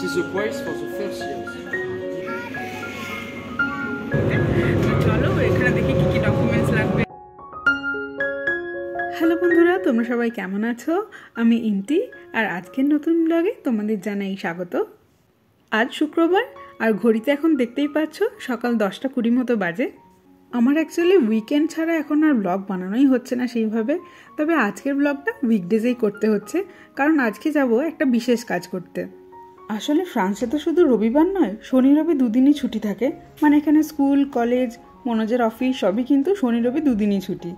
is the price for the first years. চলো এখানে দেখি কি কি ডকুমেন্টস লাগবে। হ্যালো বন্ধুরা, তোমরা সবাই কেমন আছো? আমি ইন্টি, আর আজকের নতুন ব্লগে তোমাদের জানাই স্বাগত। আজ শুক্রবার, আর ঘড়িতে এখন দেখতেই পাচ্ছ সকাল 10:20 মতো বাজে। আমার অ্যাকচুয়ালি উইকেন্ড ছাড়া এখন আর ব্লগ বানানোই হচ্ছে না সেইভাবে, তবে আজকের ব্লগটা উইকডেজেই করতে হচ্ছে, কারণ আজকে যাব একটা বিশেষ কাজ করতে। আসলে ফ্রান্সে তো শুধু রবিবার নয়, শনি রবি দুদিনই ছুটি থাকে। মানে এখানে স্কুল, কলেজ, মনোজের অফিস সবই কিন্তু শনি রবি দুদিনই ছুটি।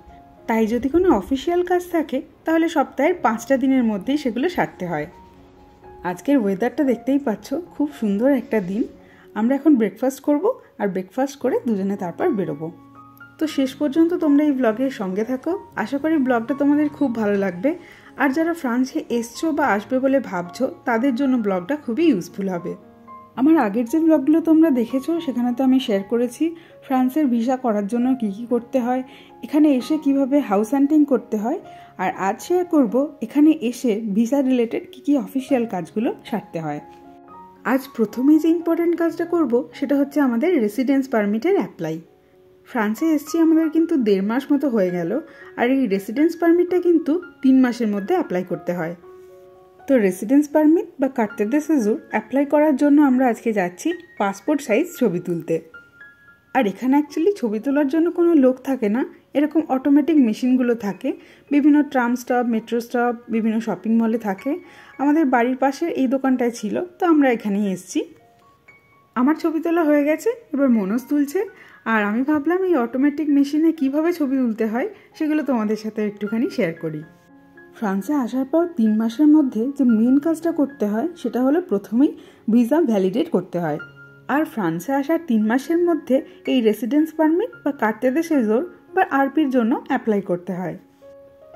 তাই যদি কোনো অফিসিয়াল কাজ থাকে তাহলে সপ্তাহের 5টা দিনের মধ্যেই সেগুলো সারতে হয়। আজকের ওয়েদারটা দেখতেই পাচ্ছ, খুব সুন্দর একটা দিন। আমরা এখন ব্রেকফাস্ট করব, আর ব্রেকফাস্ট করে দুজনে তারপর বেরোবো। তো শেষ পর্যন্ত তোমরা এই ব্লগের সঙ্গে থাকো, আশা করি ব্লগটা তোমাদের খুব ভালো লাগবে। আর যারা ফ্রান্সে এসছো বা আসবে বলে ভাবছো, তাদের জন্য ব্লগটা খুবই ইউজফুল হবে। আমার আগের যে ব্লগগুলো তোমরা দেখেছো, সেখানে তো আমি শেয়ার করেছি ফ্রান্সের ভিসা করার জন্য কী কী করতে হয়, এখানে এসে কিভাবে হাউস হান্টিং করতে হয়। আর আজ শেয়ার করব এখানে এসে ভিসা রিলেটেড কী কী অফিসিয়াল কাজগুলো সারতে হয়। আজ প্রথমেই যে ইম্পর্টেন্ট কাজটা করব সেটা হচ্ছে আমাদের রেসিডেন্স পারমিটের অ্যাপ্লাই। ফ্রান্সে এসছি আমাদের কিন্তু 1.5 মাস মতো হয়ে গেল, আর এই রেসিডেন্স পারমিটটা কিন্তু 3 মাসের মধ্যে অ্যাপ্লাই করতে হয়। তো রেসিডেন্স পারমিট বা কার্তে দে সেজুর অ্যাপ্লাই করার জন্য আমরা আজকে যাচ্ছি পাসপোর্ট সাইজ ছবি তুলতে। আর এখানে অ্যাকচুয়ালি ছবি তোলার জন্য কোনো লোক থাকে না, এরকম অটোমেটিক মেশিনগুলো থাকে বিভিন্ন ট্রাম স্টপ, মেট্রো স্টপ, বিভিন্ন শপিং মলে থাকে। আমাদের বাড়ির পাশের এই দোকানটায় ছিল, তো আমরা এখানেই এসেছি। আমার ছবি তোলা হয়ে গেছে, এবার মনোজ তুলছে। আর আমি ভাবলাম এই অটোমেটিক মেশিনে কিভাবে ছবি তুলতে হয় সেগুলো তোমাদের সাথে একটুখানি শেয়ার করি। ফ্রান্সে আসার পর 3 মাসের মধ্যে যে মেন কাজটা করতে হয় সেটা হলো প্রথমেই ভিসা ভ্যালিডেট করতে হয়। আর ফ্রান্সে আসার 3 মাসের মধ্যে এই রেসিডেন্স পারমিট বা কার্তে দে সেজোর বা আরপির জন্য অ্যাপ্লাই করতে হয়।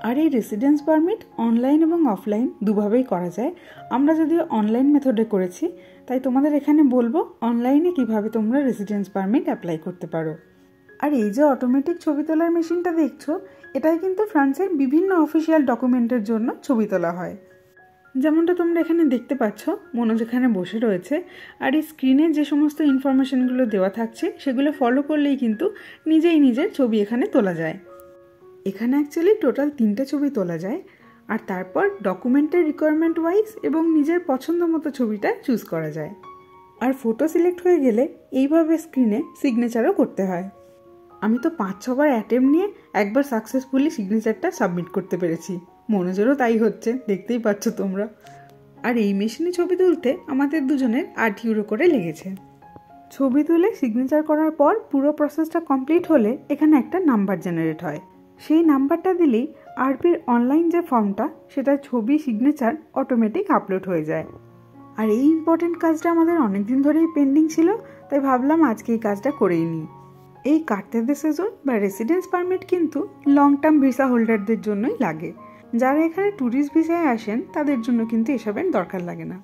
আর এই রেসিডেন্স পারমিট অনলাইন এবং অফলাইন দুভাবেই করা যায়। আমরা যদিও অনলাইন মেথডে করেছি, তাই তোমাদের এখানে বলবো অনলাইনে কিভাবে তোমরা রেসিডেন্স পারমিট অ্যাপ্লাই করতে পারো। আর এই যে অটোমেটিক ছবি তোলার মেশিনটা দেখছো, এটাই কিন্তু ফ্রান্সের বিভিন্ন অফিসিয়াল ডকুমেন্টের জন্য ছবি তোলা হয়। যেমনটা তোমরা এখানে দেখতে পাচ্ছ, মনোজ এখানে বসে রয়েছে, আর এই স্ক্রিনে যে সমস্ত ইনফরমেশনগুলো দেওয়া থাকছে সেগুলো ফলো করলেই কিন্তু নিজেই নিজের ছবি এখানে তোলা যায়। এখানে অ্যাকচুয়ালি টোটাল 3টে ছবি তোলা যায়, আর তারপর ডকুমেন্টের রিকোয়ারমেন্ট ওয়াইজ এবং নিজের পছন্দ মতো ছবিটা চুজ করা যায়। আর ফটো সিলেক্ট হয়ে গেলে এইভাবে স্ক্রিনে সিগনেচারও করতে হয়। আমি তো 5-6 বার অ্যাটেম্প নিয়ে একবার সাকসেসফুলি সিগনেচারটা সাবমিট করতে পেরেছি। মনোজেরও তাই হচ্ছে, দেখতেই পাচ্ছ তোমরা। আর এই মেশিনে ছবি তুলতে আমাদের দুজনের 8 ইউরো করে লেগেছে। ছবি তুলে সিগনেচার করার পর পুরো প্রসেসটা কমপ্লিট হলে এখানে একটা নাম্বার জেনারেট হয়। সেই নাম্বারটা দিলেই আরপির অনলাইন যে ফর্মটা, সেটা ছবি সিগনেচার অটোমেটিক আপলোড হয়ে যায়। আর এই ইম্পর্টেন্ট কাজটা আমাদের অনেক দিন ধরেই পেন্ডিং ছিল, তাই ভাবলাম আজকে এই কাজটা করেই নিই। এই কার্তে দে সেজোর বা রেসিডেন্স পারমিট কিন্তু লং টার্ম ভিসা হোল্ডারদের জন্যই লাগে। যারা এখানে ট্যুরিস্ট ভিসায় আসেন তাদের জন্য কিন্তু এসবের দরকার লাগে না।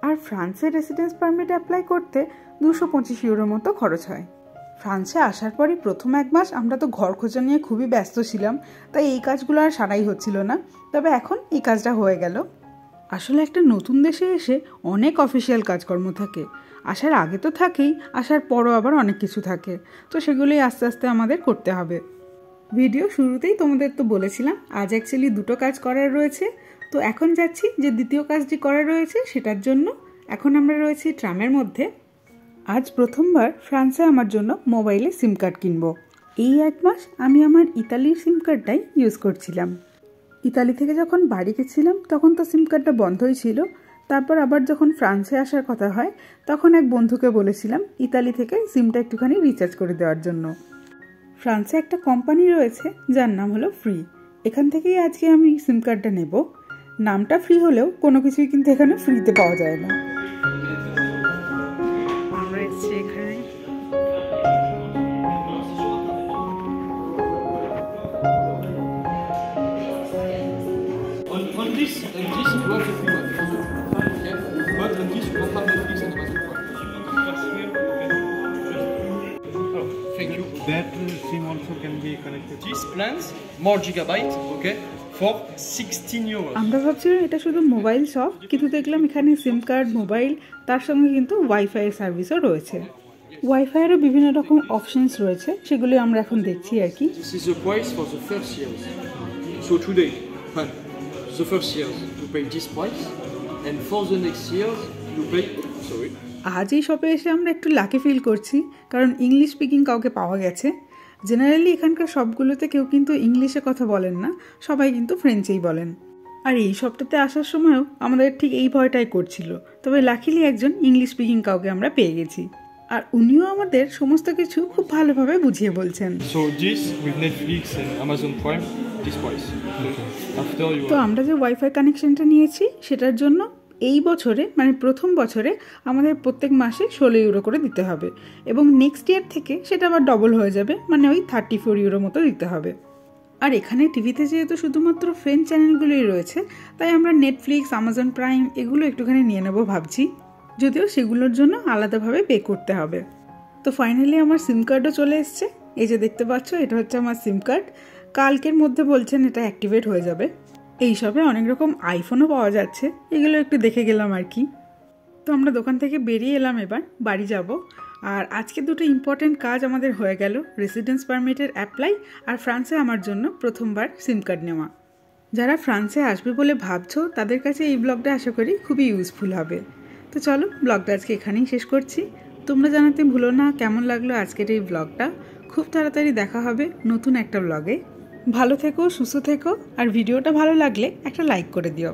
আর ফ্রান্সের রেসিডেন্স পারমিট অ্যাপ্লাই করতে 225 ইউরো মতো খরচ হয়। ফ্রান্সে আসার পরই প্রথম 1 মাস আমরা তো ঘর খোঁজা নিয়ে খুবই ব্যস্ত ছিলাম, তাই এই কাজগুলো আর সারাই হচ্ছিল না। তবে এখন এই কাজটা হয়ে গেল। আসলে একটা নতুন দেশে এসে অনেক অফিসিয়াল কাজকর্ম থাকে। আসার আগে তো থাকেই, আসার পরও আবার অনেক কিছু থাকে, তো সেগুলোই আস্তে আস্তে আমাদের করতে হবে। ভিডিও শুরুতেই তোমাদের তো বলেছিলাম আজ অ্যাকচুয়ালি 2টো কাজ করার রয়েছে। তো এখন যাচ্ছি যে দ্বিতীয় কাজটি করার রয়েছে সেটার জন্য। এখন আমরা রয়েছি ট্রামের মধ্যে। আজ প্রথমবার ফ্রান্সে আমার জন্য মোবাইলে সিম কার্ড কিনবো। এই 1 মাস আমি আমার ইতালির সিম কার্ডটাই ইউজ করছিলাম। ইতালি থেকে যখন বাড়ি গেছিলাম তখন তো সিম কার্ডটা বন্ধই ছিল। তারপর আবার যখন ফ্রান্সে আসার কথা হয়, তখন এক বন্ধুকে বলেছিলাম ইতালি থেকে সিমটা একটুখানি রিচার্জ করে দেওয়ার জন্য। ফ্রান্সে একটা কোম্পানি রয়েছে যার নাম হলো ফ্রি। এখান থেকেই আজকে আমি সিম কার্ডটা নেব। নামটা ফ্রি হলেও কোনো কিছুই কিন্তু এখানে ফ্রিতে পাওয়া যায় না। আমরা এসেছি এখানে। That SIM also can be connected. 10 plans, more gigabytes, okay? for 16 euros. আমরা ভাবছিলাম এটা শুধু মোবাইল শপ, কিন্তু দেখলাম এখানে সিম কার্ড, মোবাইল, তার সঙ্গে কিন্তু ওয়াইফাইয়ের সার্ভিসও রয়েছে। ওয়াইফাইয়েরও বিভিন্ন রকম অপশনস রয়েছে, সেগুলি আমরা এখন দেখছি আর কি। This is the price for the first years. So today, the first years you pay this price, and for the next years you pay. Sorry. আজ এই শপে এসে আমরা একটু লাকি ফিল করছি, কারণ ইংলিশ স্পিকিং কাউকে পাওয়া গেছে। জেনারেলি এখানকার সবগুলোতে কেউ কিন্তু ইংলিশে কথা বলেন না, সবাই কিন্তু ফ্রেঞ্চেই বলেন। আর এই শপটাতে আসার সময়ও আমাদের ঠিক এই ভয়টাই করছিল, তবে লাকিলি একজন ইংলিশ স্পিকিং কাউকে আমরা পেয়ে গেছি, আর উনিও আমাদের সমস্ত কিছু খুব ভালোভাবে বুঝিয়ে বলছেন। So this with Netflix and Amazon Prime, this price. After you. তো আমরা যে ওয়াইফাই কানেকশনটা নিয়েছি সেটার জন্য এই বছরে, মানে প্রথম বছরে আমাদের প্রত্যেক মাসে 16 ইউরো করে দিতে হবে, এবং নেক্সট ইয়ার থেকে সেটা আবার ডবল হয়ে যাবে, মানে ওই 34 ইউরো মতো দিতে হবে। আর এখানে টিভিতে যেহেতু শুধুমাত্র ফ্রেঞ্চ চ্যানেলগুলোই রয়েছে, তাই আমরা নেটফ্লিক্স, আমাজন প্রাইম এগুলো একটুখানি নিয়ে নেবো ভাবছি, যদিও সেগুলোর জন্য আলাদাভাবে পে করতে হবে। তো ফাইনালি আমার সিম কার্ডও চলে এসছে, এই যে দেখতে পাচ্ছ, এটা হচ্ছে আমার সিম কার্ড। কালকের মধ্যে বলছেন এটা অ্যাক্টিভেট হয়ে যাবে। এই সবে অনেক রকম আইফোনও পাওয়া যাচ্ছে, এগুলো একটু দেখে গেলাম আর কি। তো আমরা দোকান থেকে বেরিয়ে এলাম, এবার বাড়ি যাব। আর আজকে দুটো ইম্পর্টেন্ট কাজ আমাদের হয়ে গেল, রেসিডেন্স পারমিটের অ্যাপ্লাই আর ফ্রান্সে আমার জন্য প্রথমবার সিম কার্ড নেওয়া। যারা ফ্রান্সে আসবে বলে ভাবছো তাদের কাছে এই ব্লগটা আশা করি খুবই ইউজফুল হবে। তো চলো, ব্লগটা আজকে এখানেই শেষ করছি। তোমরা জানাতে ভুলো না কেমন লাগলো আজকের এই ব্লগটা। খুব তাড়াতাড়ি দেখা হবে নতুন একটা ব্লগে। ভালো থেকো, সুস্থ থেকো, আর ভিডিওটা ভালো লাগলে একটা লাইক করে দিও।